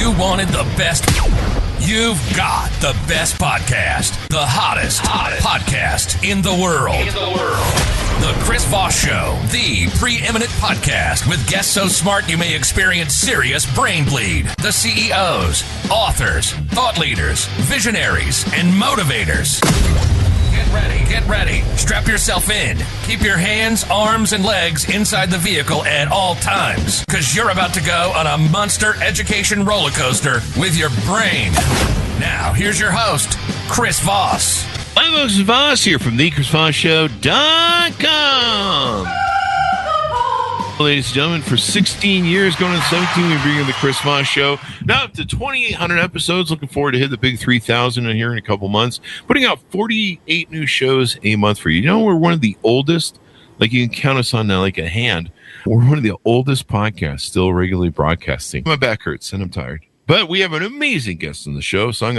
you wanted the best, you've got the best podcast. The hottest podcast in the world. The Chris Voss Show, the preeminent podcast with guests so smart you may experience serious brain bleed. The CEOs, authors, thought leaders, visionaries, and motivators. Get ready. Strap yourself in. Keep your hands, arms, and legs inside the vehicle at all times, because you're about to go on a monster education roller coaster with your brain. Now, here's your host, Chris Voss. Hi, folks, it's Voss here from thechrisvossshow.com. Ladies and gentlemen, for 16 years, going on 17, we bring you the Chris Voss Show. Now up to 2,800 episodes. Looking forward to hit the big 3,000 in here in a couple months. Putting out 48 new shows a month for you. You know, we're one of the oldest, like you can count us on now like a hand. We're one of the oldest podcasts still regularly broadcasting. My back hurts and I'm tired. But we have an amazing guest on the show, so I'm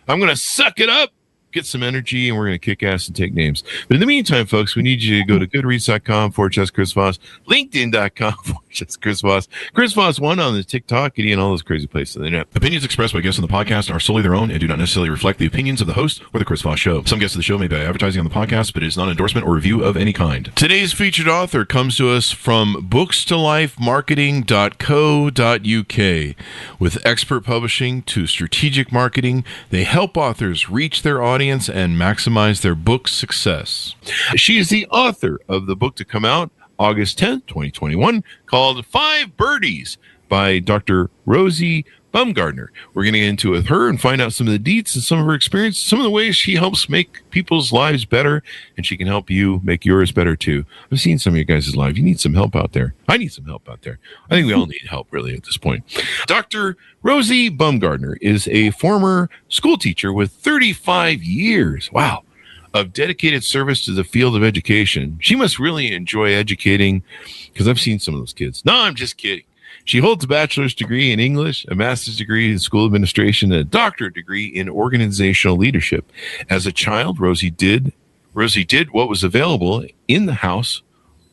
gonna suck it up, get some energy, and we're going to kick ass and take names. But in the meantime, folks, we need you to go to goodreads.com/Chris Voss, LinkedIn.com/Chris Voss, Chris Voss 1 on the TikTok, and all those crazy places on the internet. Opinions expressed by guests on the podcast are solely their own and do not necessarily reflect the opinions of the host or the Chris Voss Show. Some guests of the show may be advertising on the podcast, but it is not an endorsement or review of any kind. Today's featured author comes to us from bookstolifemarketing.co.uk. With expert publishing to strategic marketing, they help authors reach their audience and maximize their book success. She is the author of the book to come out August 10th, 2021, called 5 Birdies by Dr. Rosie Bumgardner. We're going to get into it with her and find out some of the deets and some of her experience, some of the ways she helps make people's lives better, and she can help you make yours better too. I've seen some of you guys' lives. You need some help out there. I need some help out there. I think we all need help, really, at this point. Dr. Rosie Bumgardner is a former school teacher with 35 years. Wow. Of dedicated service to the field of education. She must really enjoy educating, because I've seen some of those kids. No, I'm just kidding. She holds a bachelor's degree in English, a master's degree in school administration, and a doctorate degree in organizational leadership. As a child, Rosie did what was available in the house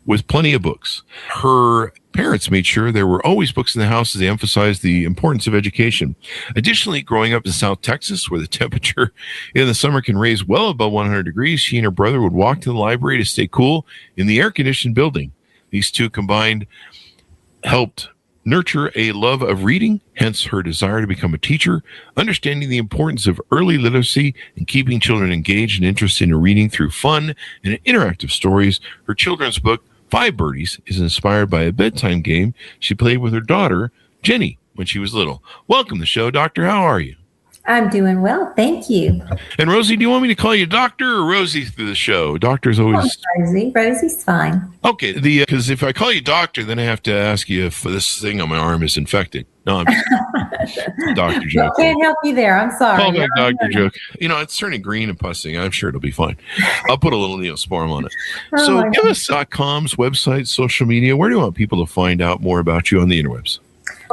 with plenty of books. Her parents made sure there were always books in the house as they emphasized the importance of education. Additionally, growing up in South Texas, where the temperature in the summer can raise well above 100 degrees, she and her brother would walk to the library to stay cool in the air-conditioned building. These two combined helped nurture a love of reading, hence her desire to become a teacher, understanding the importance of early literacy and keeping children engaged and interested in reading through fun and interactive stories. Her children's book, 5 Birdies, is inspired by a bedtime game she played with her daughter, Jenny, when she was little. Welcome to the show, Doctor. How are you? I'm doing well, thank you. And Rosie, do you want me to call you Doctor or Rosie through the show? Doctor's always... Rosie. Rosie's fine. Okay, because if I call you Doctor, then I have to ask you if this thing on my arm is infected. No, I'm just Doctor joke. I can't help you there. I'm sorry. Call me Doctor joke. You know, it's turning green and pussing. I'm sure it'll be fine. I'll put a little Neosporin on it. So give us .com's website, social media. Where do you want people to find out more about you on the interwebs?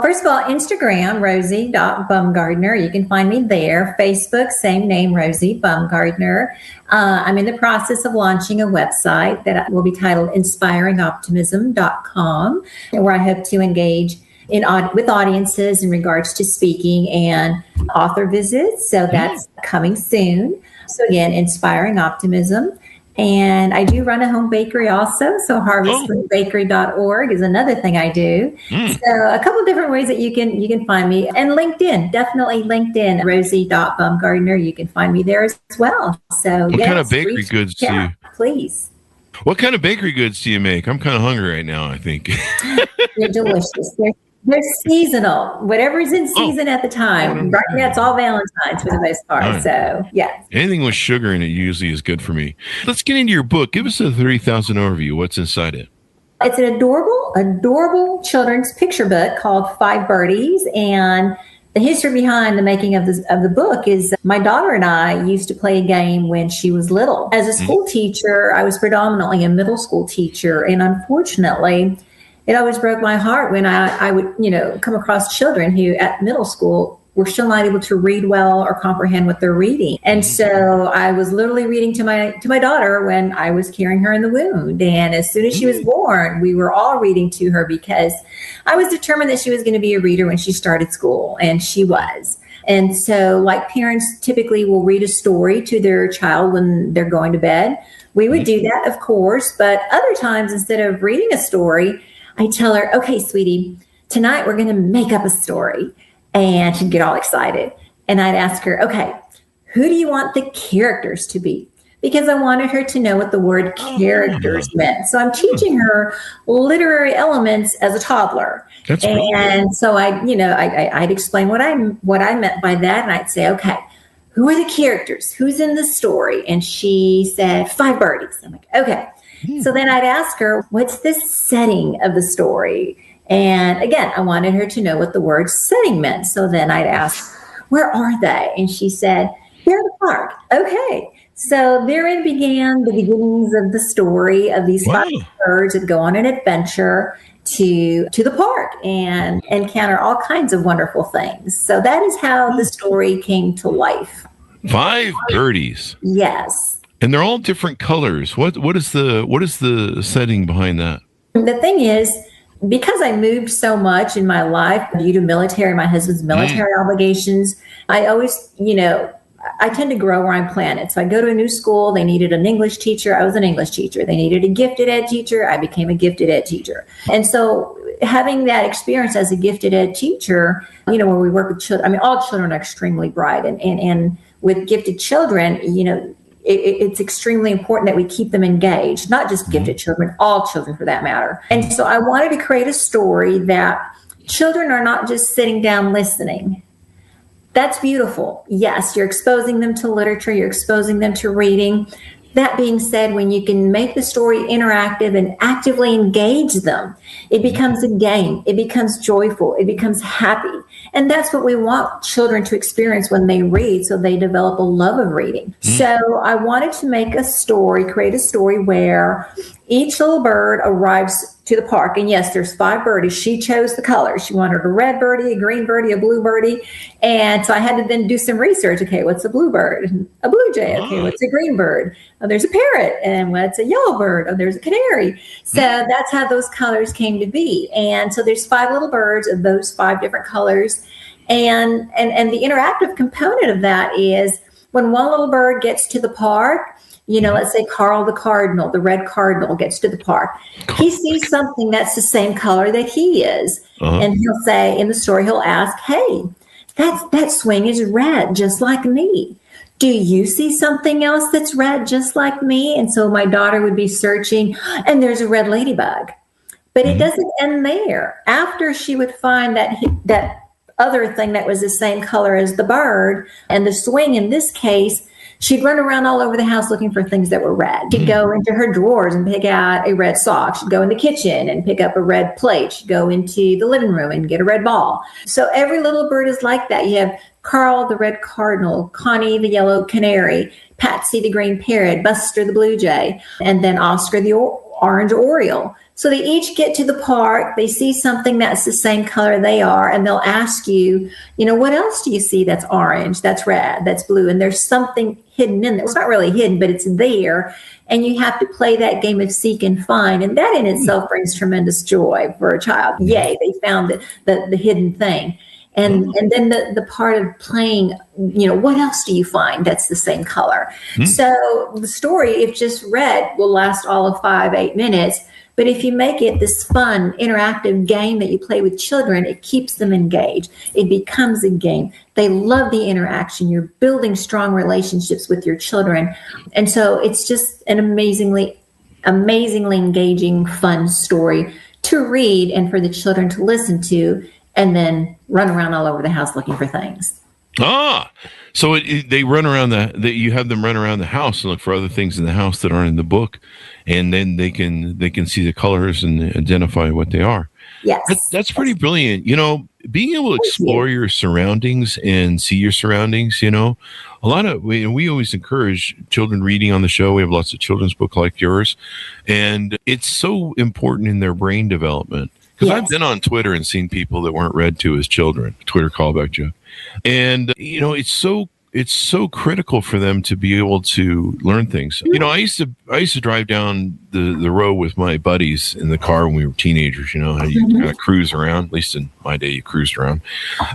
First of all, Instagram, Rosie.Bumgardner. You can find me there. Facebook, same name, Rosie Bumgardner. I'm in the process of launching a website that will be titled inspiringoptimism.com, where I hope to engage with audiences in regards to speaking and author visits. So that's coming soon. So again, Inspiring Optimism. And I do run a home bakery also. So harvestbakery.org is another thing I do. So a couple of different ways that you can find me. And LinkedIn, definitely LinkedIn, Rosie.Bumgardner. You can find me there as well. So what kind of bakery goods do you? Please. What kind of bakery goods do you make? I'm kind of hungry right now, I think. They're delicious. They're seasonal. Whatever's in season at the time. Right now, it's all Valentine's for the most part. Right. So, yes. Anything with sugar in it usually is good for me. Let's get into your book. Give us a 30,000 overview. What's inside it? It's an adorable children's picture book called 5 Birdies. And the history behind the making of the book is my daughter and I used to play a game when she was little. As a school teacher, I was predominantly a middle school teacher. And unfortunately, it always broke my heart when I would, come across children who at middle school we're still not able to read well or comprehend what they're reading. And so I was literally reading to my daughter when I was carrying her in the womb. And as soon as she was born, we were all reading to her because I was determined that she was going to be a reader when she started school, and she was. And so, like parents typically will read a story to their child when they're going to bed, we would do that, of course. But other times, instead of reading a story, I tell her, okay, sweetie, tonight we're going to make up a story. And she'd get all excited. And I'd ask her, okay, who do you want the characters to be? Because I wanted her to know what the word characters meant. So I'm teaching her literary elements as a toddler. That's and brilliant. So I'd explain what I meant by that. And I'd say, okay, who are the characters? Who's in the story? And she said, 5 birdies. I'm like, okay. So then I'd ask her, what's the setting of the story? And again, I wanted her to know what the word setting meant. So then I'd ask, where are they? And she said, they're in the park. Okay. So therein began the beginnings of the story of these 5 birds that go on an adventure to the park and encounter all kinds of wonderful things. So that is how the story came to life. 5 birdies. Yes. And they're all different colors. What is the setting behind that? The thing is, because I moved so much in my life due to my husband's military obligations, I always, I tend to grow where I'm planted. So I go to a new school. They needed an English teacher. I was an English teacher. They needed a gifted ed teacher. I became a gifted ed teacher. And so having that experience as a gifted ed teacher, where we work with children, all children are extremely bright. And with gifted children, it's extremely important that we keep them engaged, not just gifted children, all children for that matter. And so I wanted to create a story that children are not just sitting down listening. That's beautiful. Yes, you're exposing them to literature, you're exposing them to reading. That being said, when you can make the story interactive and actively engage them, it becomes a game, it becomes joyful, it becomes happy. And that's what we want children to experience when they read, so they develop a love of reading. So I wanted to create a story where each little bird arrives to the park. And yes, there's 5 birdies. She chose the colors. She wanted a red birdie, a green birdie, a blue birdie. And so I had to then do some research. Okay, what's a blue bird? A bluejay. Okay, what's a green bird? Oh, there's a parrot. And what's a yellow bird? Oh, there's a canary. So that's how those colors came to be. And so there's 5 little birds of those 5 different colors. And the interactive component of that is when one little bird gets to the park, let's say Carl the cardinal, the red cardinal, gets to the park. He sees something that's the same color that he is. And he'll say, in the story, he'll ask, hey, that swing is red, just like me. Do you see something else that's red, just like me? And so my daughter would be searching, and there's a red ladybug. But it doesn't end there. After she would find that other thing that was the same color as the bird, and the swing in this case, she'd run around all over the house looking for things that were red. She'd go into her drawers and pick out a red sock. She'd go in the kitchen and pick up a red plate. She'd go into the living room and get a red ball. So every little bird is like that. You have Carl, the red cardinal, Connie, the yellow canary, Patsy, the green parrot, Buster, the bluejay, and then Oscar, the orange oriole. So they each get to the park, they see something that's the same color they are, and they'll ask you, what else do you see that's orange, that's red, that's blue? And there's something hidden in there. It's not really hidden, but it's there. And you have to play that game of seek and find. And that in itself brings tremendous joy for a child. Yay, they found the hidden thing. And then the part of playing, what else do you find that's the same color? So the story, if just read, will last all of 5-8 minutes. But if you make it this fun, interactive game that you play with children, it keeps them engaged. It becomes a game. They love the interaction. You're building strong relationships with your children. And so it's just an amazingly engaging, fun story to read and for the children to listen to, and then run around all over the house looking for things. So they run around you have them run around the house and look for other things in the house that aren't in the book, and then they can see the colors and identify what they are. Yes, that's pretty brilliant. Being able to explore your surroundings and see your surroundings. We always encourage children reading on the show. We have lots of children's books like yours, and it's so important in their brain development. Because I've been on Twitter and seen people that weren't read to as children. Twitter callback joke. And, it's so critical for them to be able to learn things. I used to drive down the road with my buddies in the car when we were teenagers. How you kind of cruise around. At least in my day, you cruised around.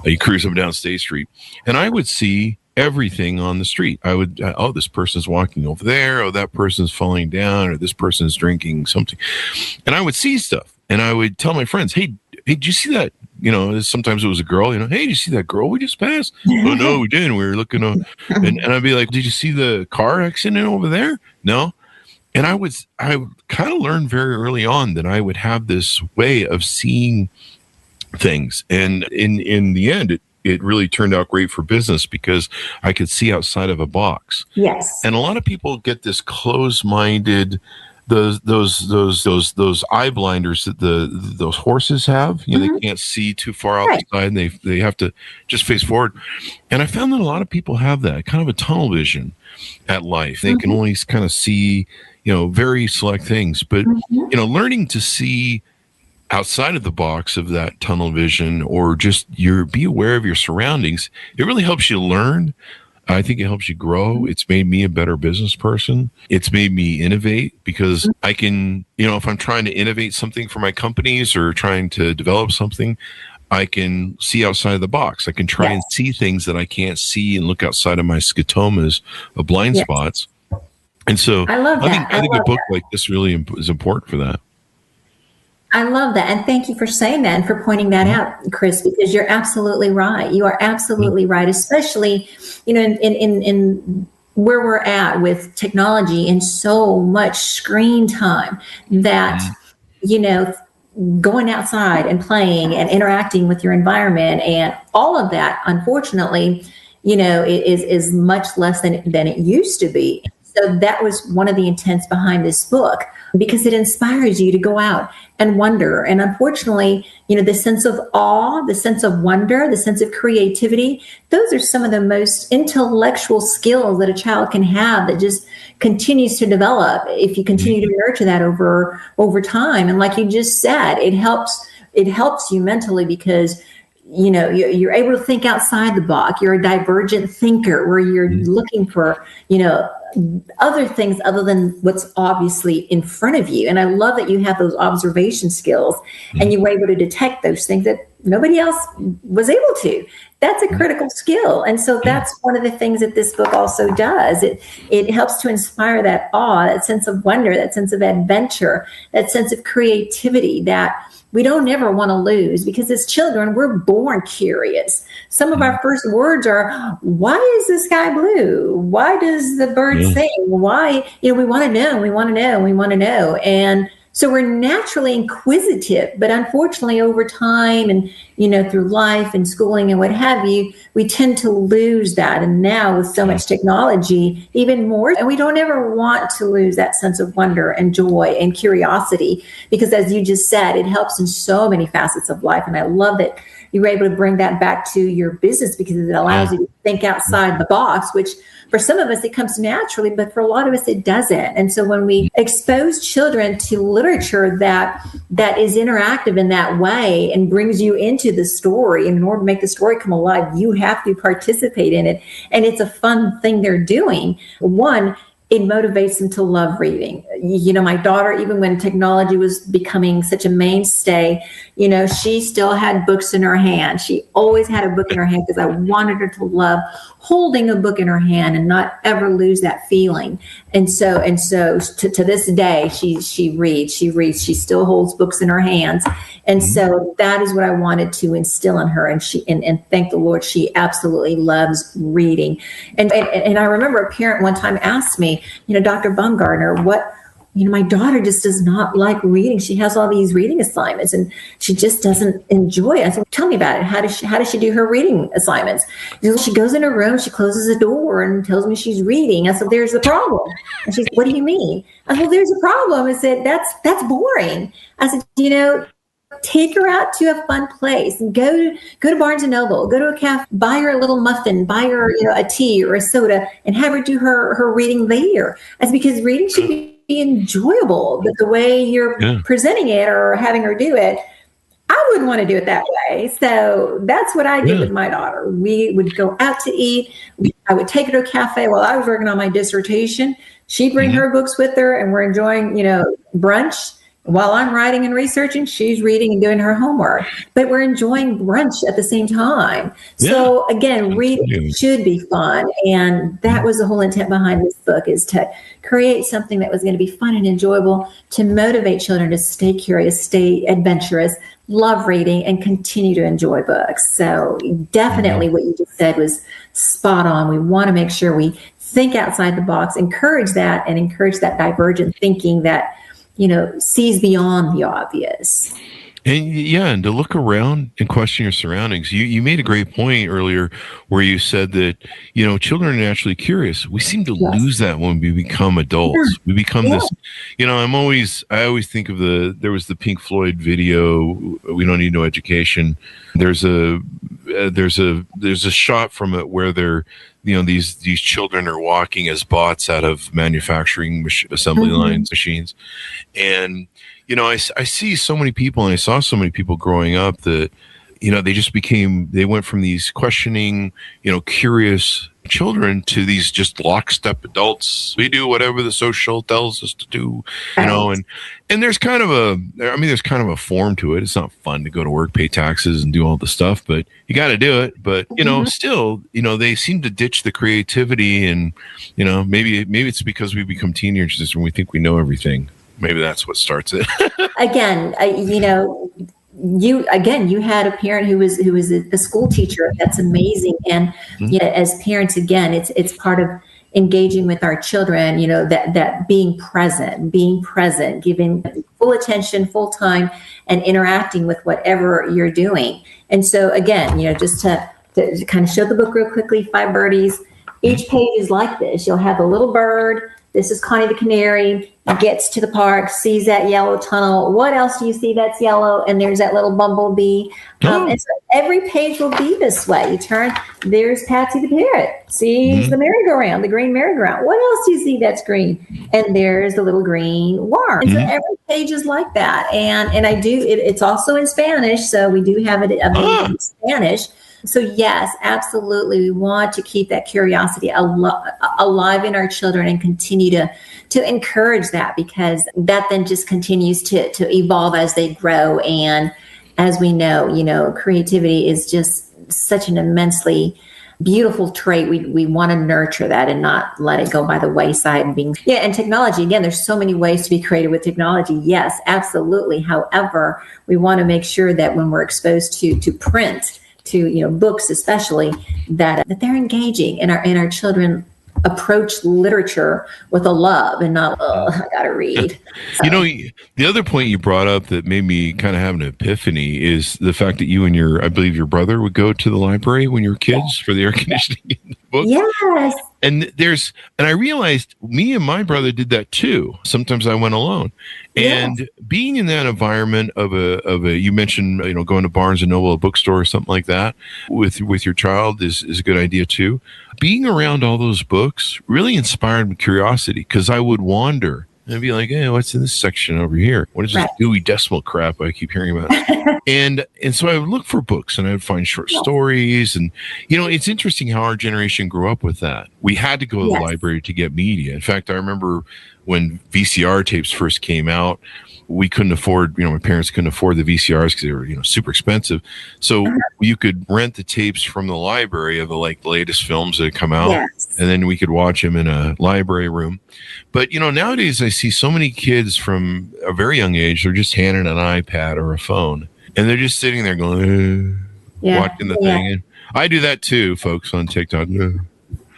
You cruise up and down State Street, and I would see everything on the street. I would, this person's walking over there. Oh, that person's falling down, or this person's drinking something, and I would see stuff, and I would tell my friends, "Hey, did you see that?" Sometimes it was a girl, hey, did you see that girl we just passed? Oh, no, we didn't. We were looking, and I'd be like, did you see the car accident over there? No. And I kind of learned very early on that I would have this way of seeing things. And in the end, it really turned out great for business because I could see outside of a box. Yes. And a lot of people get this closed-minded, those eye blinders that those horses have. They can't see too far outside, and they have to just face forward. And I found that a lot of people have that kind of a tunnel vision at life. They can only kind of see, very select things. But learning to see outside of the box of that tunnel vision, or just be aware of your surroundings, it really helps you learn. I think it helps you grow. It's made me a better business person. It's made me innovate because I can, if I'm trying to innovate something for my companies or trying to develop something, I can see outside of the box. I can try and see things that I can't see and look outside of my scotomas of blind spots. And so I think a book like this really is important for that. I love that. And thank you for saying that and for pointing that out, Chris, because you're absolutely right. You are absolutely right, especially, in where we're at with technology and so much screen time that, going outside and playing and interacting with your environment and all of that, unfortunately, is much less than it used to be. So that was one of the intents behind this book, because it inspires you to go out and wonder. And unfortunately, the sense of awe, the sense of wonder, the sense of creativity, those are some of the most intellectual skills that a child can have that just continues to develop if you continue to nurture that over time. And like you just said, it helps you mentally because you're able to think outside the box. You're a divergent thinker where you're looking for, other things other than what's obviously in front of you. And I love that you have those observation skills and you were able to detect those things that nobody else was able to. That's a critical skill. And so that's one of the things that this book also does. It helps to inspire that awe, that sense of wonder, that sense of adventure, that sense of creativity that we don't ever want to lose, because as children, we're born curious. Some of our first words are, why is the sky blue? Why does the bird sing? Why? We want to know, we want to know, we want to know. And so we're naturally inquisitive, but unfortunately over time and, through life and schooling and what have you, we tend to lose that. And now with so much technology, even more, and we don't ever want to lose that sense of wonder and joy and curiosity, because as you just said, it helps in so many facets of life. And I love that you were able to bring that back to your business, because it allows you to think outside the box, which for some of us, it comes naturally, but for a lot of us, it doesn't. And so when we expose children to literature that is interactive in that way and brings you into the story, and in order to make the story come alive, you have to participate in it. And it's a fun thing they're doing. One, it motivates them to love reading. My daughter, even when technology was becoming such a mainstay, she still had books in her hand. She always had a book in her hand because I wanted her to love holding a book in her hand and not ever lose that feeling. And so to this day, she reads, she still holds books in her hands. And so that is what I wanted to instill in her. And thank the Lord, she absolutely loves reading. And I remember a parent one time asked me, Dr. Bumgardner, my daughter just does not like reading. She has all these reading assignments and she just doesn't enjoy it. I said, tell me about it. How does she do her reading assignments? She goes in her room, she closes the door and tells me she's reading. I said, there's a problem. And she said, what do you mean? I said, there's a problem. I said, that's boring. I said, take her out to a fun place and go to Barnes and Noble, go to a cafe, buy her a little muffin, buy her a tea or a soda, and have her do her reading there. That's because reading should be enjoyable, but the way you're presenting it or having her do it, I wouldn't want to do it that way. So that's what I did with my daughter. We would go out to eat. I would take her to a cafe while I was working on my dissertation. She'd bring her books with her, and we're enjoying, brunch. While I'm writing and researching, she's reading and doing her homework. But we're enjoying brunch at the same time. Yeah. So again, reading should be fun. And that was the whole intent behind this book, is to create something that was going to be fun and enjoyable, to motivate children to stay curious, stay adventurous, love reading, and continue to enjoy books. So definitely what you just said was spot on. We want to make sure we think outside the box, encourage that divergent thinking that, sees beyond the obvious. And to look around and question your surroundings. You made a great point earlier where you said that, children are naturally curious. We seem to lose that when we become adults. We become this, I always think of there was the Pink Floyd video, We Don't Need No Education. There's a shot from it where they're, these children are walking as bots out of manufacturing assembly lines, machines. And, I see so many people, and I saw so many people growing up that, they went from these questioning, curious children to these just lockstep adults. We do whatever the social tells us to do, and there's kind of a form to it. It's not fun to go to work, pay taxes, and do all the stuff, but you got to do it. But, still, they seem to ditch the creativity, and, maybe it's because we become teenagers and we think we know everything. Maybe that's what starts it. Again, you had a parent who was a school teacher. That's amazing. And as parents, again, it's part of engaging with our children, that being present, giving full attention, full time, and interacting with whatever you're doing. And so again, just to kind of show the book real quickly, 5 Birdies. Each page is like this. You'll have a little bird. This is Connie the canary, gets to the park, sees that yellow tunnel. What else do you see that's yellow? And there's that little bumblebee. And so every page will be this way. You turn, there's Patsy the parrot, sees the merry-go-round, the green merry-go-round. What else do you see that's green? And there's the little green worm. And so every page is like that. And I do, it's also in Spanish. So we do have it in Spanish. So yes, absolutely. We want to keep that curiosity alive in our children and continue to encourage that, because that then just continues to evolve as they grow. And as we know, creativity is just such an immensely beautiful trait. We want to nurture that and not let it go by the wayside. And technology, again, there's so many ways to be creative with technology. Yes, absolutely. However, we want to make sure that when we're exposed to print, to books especially, that they're engaging, and our children approach literature with a love and not, I gotta read. So. The other point you brought up that made me kind of have an epiphany is the fact that you and I believe your brother would go to the library when you were kids for the air conditioning in the book. Yes. And I realized me and my brother did that too. Sometimes I went alone. And being in that environment of a you mentioned, going to Barnes and Noble, a bookstore or something like that with your child is a good idea too. Being around all those books really inspired my curiosity, because I would wander and be like, hey, what's in this section over here? What is this Dewey Decimal crap I keep hearing about? and so I would look for books, and I would find short stories. And, it's interesting how our generation grew up with that. We had to go to the library to get media. In fact, I remember when VCR tapes first came out, we couldn't afford, my parents couldn't afford the VCRs because they were, super expensive. So you could rent the tapes from the library of the latest films that had come out, and then we could watch them in a library room. But, nowadays I see so many kids from a very young age, they're just handing an iPad or a phone, and they're just sitting there going, watching the thing. And I do that too, folks, on TikTok.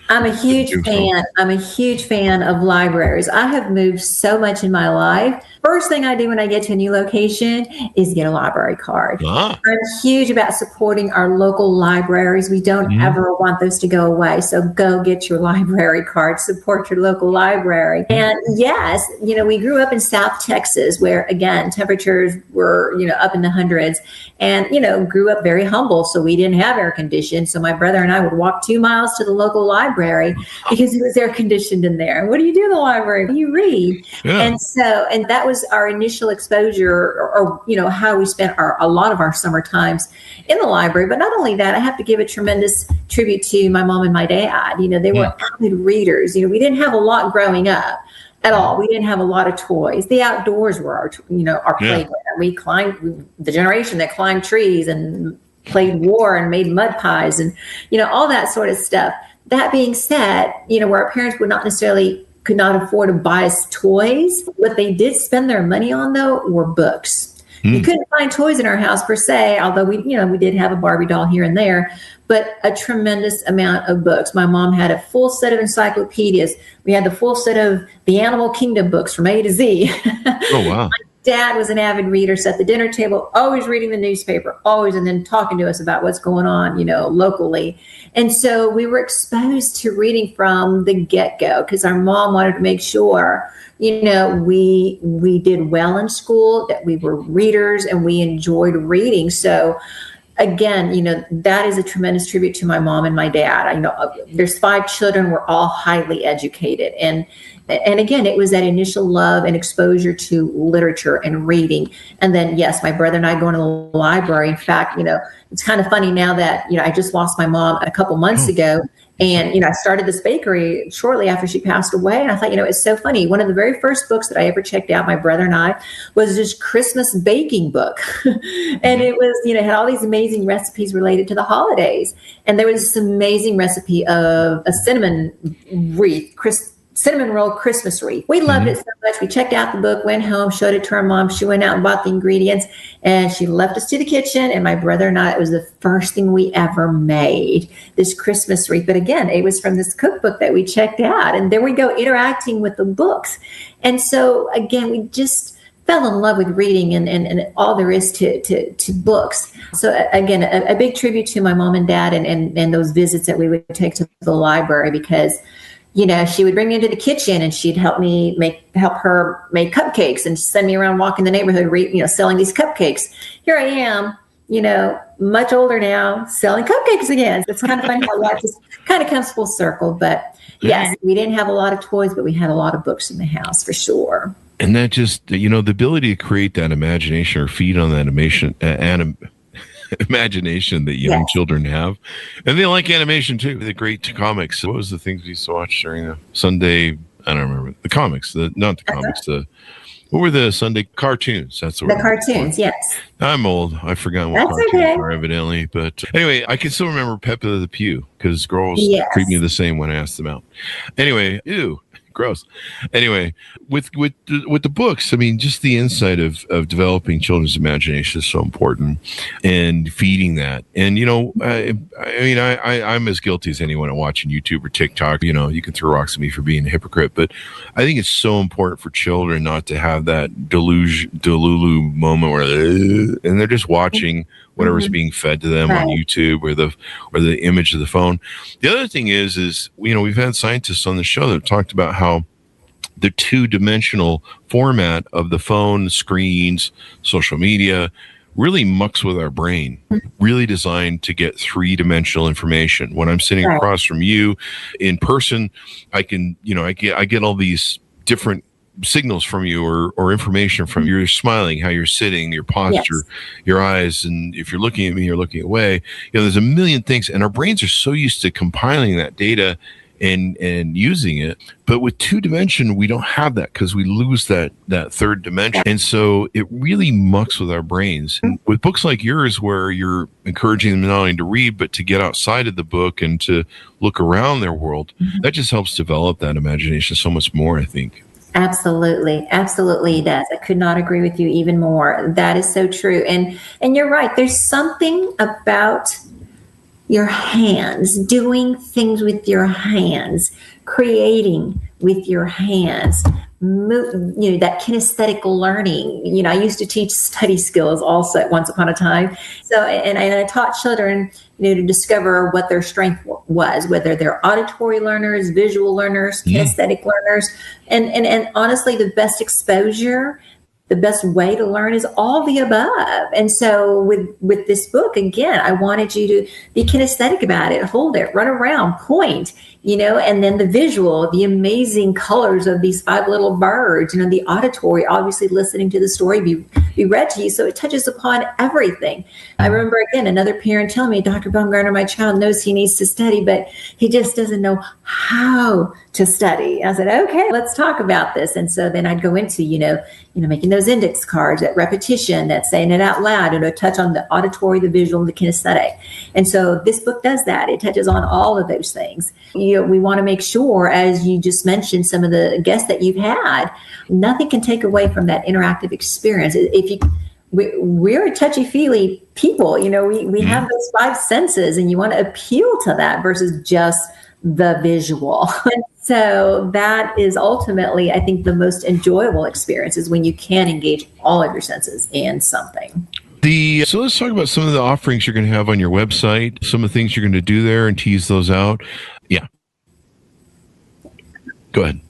I'm a huge fan of libraries. I have moved so much in my life. First thing I do when I get to a new location is get a library card. I'm huge about supporting our local libraries. We don't ever want those to go away. So go get your library card, support your local library. And yes, we grew up in South Texas where, again, temperatures were, up in the hundreds, and, grew up very humble. So we didn't have air conditioning. So my brother and I would walk 2 miles to the local library library because it was air conditioned in there. What do you do in the library? You read. Yeah. And that was our initial exposure, or how we spent a lot of our summer times in the library. But not only that, I have to give a tremendous tribute to my mom and my dad. They were avid readers. We didn't have a lot growing up at all. We didn't have a lot of toys. The outdoors were our playground. We climbed, the generation that climbed trees and played war and made mud pies and, all that sort of stuff. That being said, where our parents could not afford to buy us toys. What they did spend their money on, though, were books. You couldn't find toys in our house per se, although we did have a Barbie doll here and there, but a tremendous amount of books. My mom had a full set of encyclopedias. We had the full set of the Animal Kingdom books from A to Z. Oh, wow. Dad was an avid reader, sat at the dinner table, always reading the newspaper, always, and then talking to us about what's going on, locally. And so we were exposed to reading from the get-go because our mom wanted to make sure, we did well in school, that we were readers and we enjoyed reading. So again, that is a tremendous tribute to my mom and my dad. There's 5 children. We're all highly educated. And again, it was that initial love and exposure to literature and reading. And then, yes, my brother and I going to the library. In fact, it's kind of funny now that, I just lost my mom a couple months ago. And, I started this bakery shortly after she passed away. And I thought, it's so funny. One of the very first books that I ever checked out, my brother and I, was this Christmas baking book. And it was, had all these amazing recipes related to the holidays. And there was this amazing recipe of a cinnamon roll Christmas wreath. We loved it so much. We checked out the book, went home, showed it to our mom. She went out and bought the ingredients, and she left us to the kitchen. And my brother and I, it was the first thing we ever made, this Christmas wreath. But again, it was from this cookbook that we checked out. And there we go, interacting with the books. And so again, we just fell in love with reading and all there is to books. So again, a big tribute to my mom and dad and those visits that we would take to the library, because she would bring me into the kitchen and she'd help her make cupcakes and send me around walking the neighborhood, selling these cupcakes. Here I am, much older now, selling cupcakes again. So it's kind of funny how life just kind of comes full circle. But yes, we didn't have a lot of toys, but we had a lot of books in the house for sure. And that just, the ability to create that imagination or feed on that imagination that young children have, and they like animation too. They're great to comics. What was the things we used to watch during the Sunday? I don't remember the comics. What were the Sunday cartoons? That's what the cartoons. Yes, I'm old. I've forgotten what cartoons are, evidently. But anyway, I can still remember Pepe Le Pew because girls treat me the same when I ask them out. Anyway, ew. Gross. Anyway, with the books, I mean, just the insight of developing children's imagination is so important, and feeding that. And I'm as guilty as anyone at watching YouTube or TikTok. You can throw rocks at me for being a hypocrite, but I think it's so important for children not to have that delulu moment where they're just watching whatever's being fed to them on YouTube or the image of the phone. The other thing is we've had scientists on the show that have talked about how the 2-dimensional format of the phone, screens, social media really mucks with our brain, really designed to get 3-dimensional information. When I'm sitting across from you in person, I can, I get all these different signals from you or information from you. You're smiling, how you're sitting, your posture, your eyes, and if you're looking at me, you're looking away. There's a million things, and our brains are so used to compiling that data and using it. But with 2-dimension, we don't have that because we lose that third dimension. And so it really mucks with our brains. And with books like yours, where you're encouraging them not only to read, but to get outside of the book and to look around their world, that just helps develop that imagination so much more, I think. Absolutely. Absolutely does. I could not agree with you even more. That is so true. And you're right. There's something about your hands, doing things with your hands, creating with your hands, that kinesthetic learning. I used to teach study skills also once upon a time. So, and I taught children, to discover what their strength was, whether they're auditory learners, visual learners, kinesthetic learners. And honestly, the best exposure the best way to learn is all the above. And so with this book, again, I wanted you to be kinesthetic about it, hold it, run around, point, and then the visual, the amazing colors of these 5 little birds, the auditory, obviously listening to the story be read to you. So it touches upon everything. I remember, again, another parent telling me, Dr. Bumgardner, my child knows he needs to study, but he just doesn't know how to study. I said, okay, let's talk about this. And so then I'd go into, making those index cards, that repetition, that saying it out loud, touch on the auditory, the visual, the kinesthetic. And so this book does that. It touches on all of those things. We want to make sure, as you just mentioned, some of the guests that you've had, nothing can take away from that interactive experience. We're a touchy-feely people. We have those 5 senses, and you want to appeal to that versus just the visual. And so that is ultimately, I think, the most enjoyable experience is when you can engage all of your senses in something. So let's talk about some of the offerings you're going to have on your website, some of the things you're going to do there, and tease those out. Yeah. Go ahead.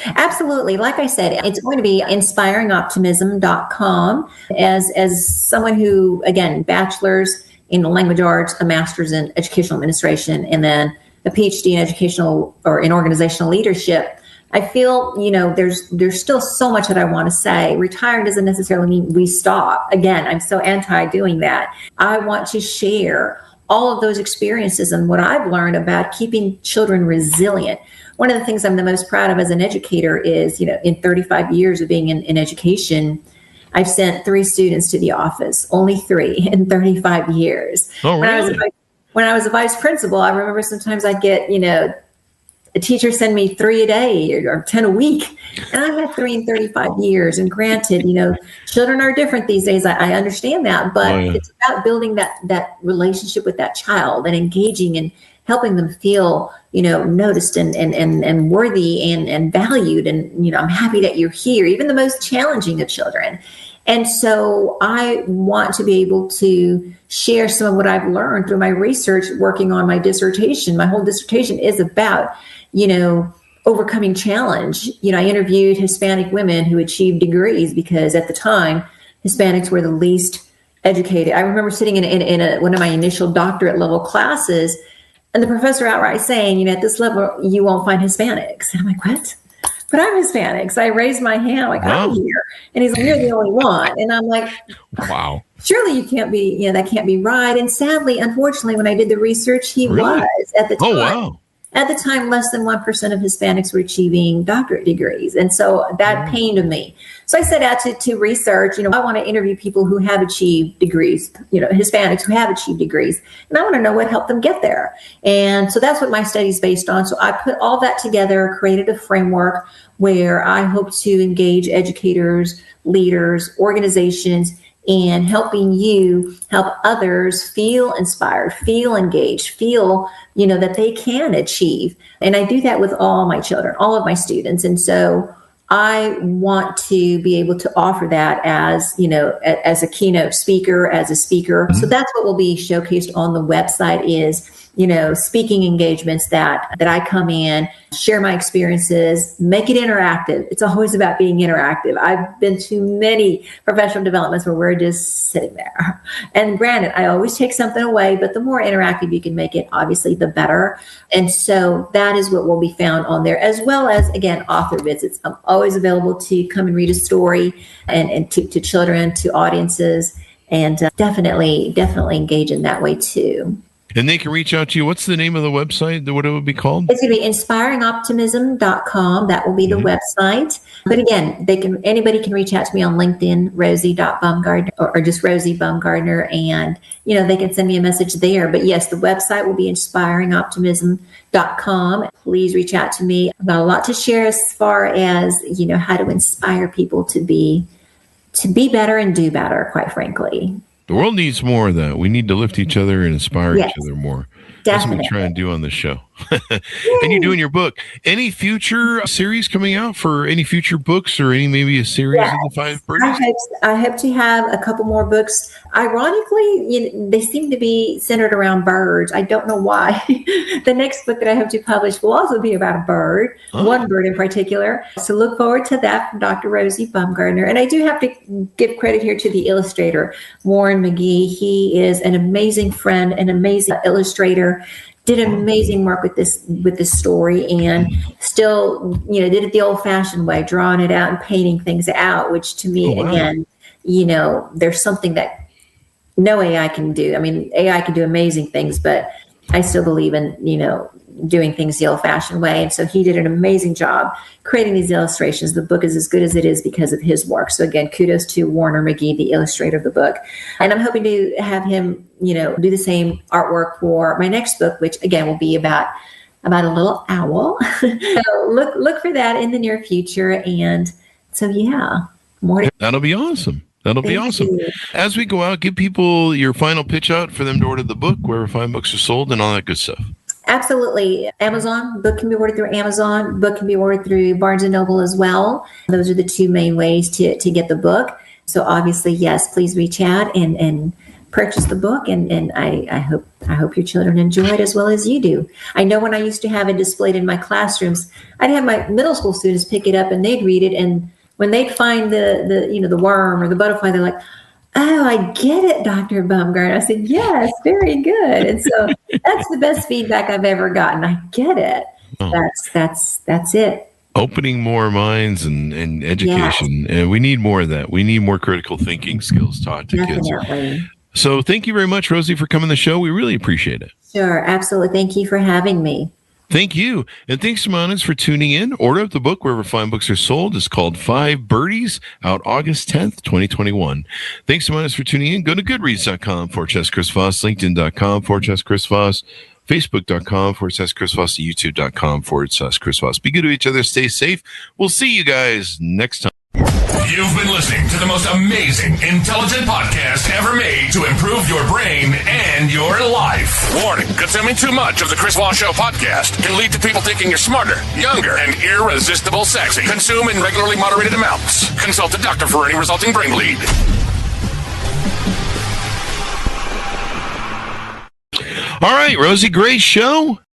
Absolutely. Like I said, it's going to be inspiringoptimism.com. As someone who, again, bachelor's in language arts, a master's in educational administration, and then a PhD in educational or in organizational leadership, I feel, there's still so much that I want to say. Retiring doesn't necessarily mean we stop. Again, I'm so anti doing that. I want to share all of those experiences and what I've learned about keeping children resilient. One of the things I'm the most proud of as an educator is, in 35 years of being in education, I've sent 3 students to the office, only 3 in 35 years. Oh, really? When I was a vice principal, I remember sometimes I'd get, a teacher send me 3 a day or 10 a week. And I've had 3 in 35 years. And granted, children are different these days. I understand that. But it's about building that relationship with that child and engaging and helping them feel, noticed and worthy and valued. And, I'm happy that you're here, even the most challenging of children. And so I want to be able to share some of what I've learned through my research working on my dissertation. My whole dissertation is about, overcoming challenge. I interviewed Hispanic women who achieved degrees because at the time, Hispanics were the least educated. I remember sitting in one of my initial doctorate level classes, and the professor outright saying, at this level, you won't find Hispanics. And I'm like, what? But I'm Hispanic. So I raised my hand, like, wow. I'm here. And he's like, you're the only one. And I'm like, wow. Surely you can't be, that can't be right. And sadly, unfortunately, when I did the research, he was at the time. Oh, wow. At the time, less than 1% of Hispanics were achieving doctorate degrees. And so that pained me. So I set out to research, I want to interview people who have achieved degrees, Hispanics who have achieved degrees. And I want to know what helped them get there. And so that's what my study is based on. So I put all that together, created a framework where I hope to engage educators, leaders, organizations, and helping you help others feel inspired, feel engaged, feel, that they can achieve. And I do that with all my children, all of my students. And so I want to be able to offer that as, as a keynote speaker, as a speaker. Mm-hmm. So that's what will be showcased on the website is, speaking engagements that I come in, share my experiences, make it interactive. It's always about being interactive. I've been to many professional developments where we're just sitting there. And granted, I always take something away, but the more interactive you can make it, obviously, the better. And so that is what will be found on there, as well as, again, author visits. I'm always available to come and read a story and to children, to audiences, and definitely engage in that way too. And they can reach out to you. What's the name of the website? What it would be called? It's going to be inspiringoptimism.com. That will be the website. But again, anybody can reach out to me on LinkedIn, Rosie.Bumgardner, or just Rosie Bumgardner. And, they can send me a message there. But yes, the website will be inspiringoptimism.com. Please reach out to me. I've got a lot to share as far as, how to inspire people to be better and do better, quite frankly. The world needs more of that. We need to lift each other and inspire each other more. That's what we try and do on this show. And you're doing your book. Any future series coming out for any future books or maybe a series of the 5 birdies? I hope to have a couple more books. Ironically, they seem to be centered around birds. I don't know why. The next book that I hope to publish will also be about a bird, one bird in particular. So look forward to that from Dr. Rosie Bumgardner. And I do have to give credit here to the illustrator, Warren McGee. He is an amazing friend, an amazing illustrator. Did amazing work with this story, and still, did it the old-fashioned way, drawing it out and painting things out, which to me, again, there's something that no AI can do. I mean, AI can do amazing things, but I still believe in, doing things the old-fashioned way. And so he did an amazing job creating these illustrations. The book is as good as it is because of his work. So again, kudos to Warner McGee, the illustrator of the book. And I'm hoping to have him, do the same artwork for my next book, which again will be about a little owl. So look for that in the near future. And so, more. That'll be awesome. That'll be awesome. As we go out, give people your final pitch out for them to order the book, wherever fine books are sold, and all that good stuff. Absolutely. Amazon. Book can be ordered through Amazon. Book can be ordered through Barnes & Noble as well. Those are the 2 main ways to get the book. So obviously, yes, please reach out and purchase the book. And I hope your children enjoy it as well as you do. I know when I used to have it displayed in my classrooms, I'd have my middle school students pick it up and they'd read it. And when they'd find the worm or the butterfly, they're like, "Oh, I get it, Dr. Bumgardner." I said, "Yes, very good." And so that's the best feedback I've ever gotten. I get it. Oh. That's it. Opening more minds and education. Yes. And we need more of that. We need more critical thinking skills taught to kids. So thank you very much, Rosie, for coming on the show. We really appreciate it. Sure, absolutely. Thank you for having me. Thank you. And thanks, Simonis, for tuning in. Order up the book wherever fine books are sold. It's called 5 Birdies, out August 10th, 2021. Thanks, Simonis, for tuning in. Go to goodreads.com/Chris Voss, LinkedIn.com/Chris Voss, Facebook.com/Chris Voss, YouTube.com/Chris Voss. Be good to each other. Stay safe. We'll see you guys next time. You've been listening to the most amazing, intelligent podcast ever made to improve your brain and your life. Warning, consuming too much of the Chris Voss Show podcast can lead to people thinking you're smarter, younger, and irresistible sexy. Consume in regularly moderated amounts. Consult a doctor for any resulting brain bleed. All right, Rosie, great show.